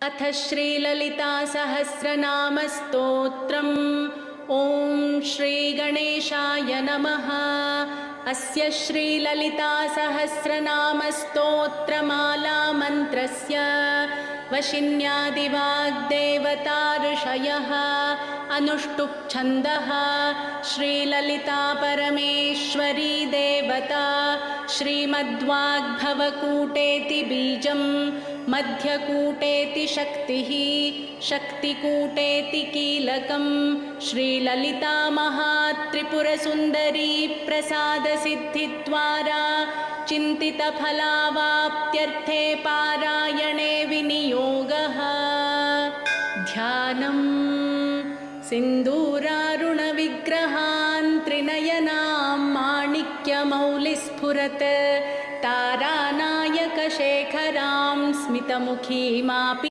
अथ श्रीललितासहस्रनामस्तोत्रम्। ॐ श्रीगणेशाय नमः। अस्य श्रीललितासहस्रनामस्तोत्रमालामन्त्रस्य वशिन्यादिवाग्देवता ऋषयः अनुष्टुप्छन्दः। श्रीललिता परमेश्वरी देवता श्रीमद्वाग्भवकूटेति बीजं मध्यकूटेति शक्तिः शक्तिकूटेति कीलकं श्रीललिता महात्रिपुरसुन्दरी प्रसादसिद्धिद्वारा चिन्तितफलावाप्त्यर्थे पारायणे विनियोगः। ध्यानम् सिन्दूरारुणविग्रहान् त्रिनयनां माणिक्यमौलिस्फुरत् तारानायकशेखरां स्मितमुखीमापि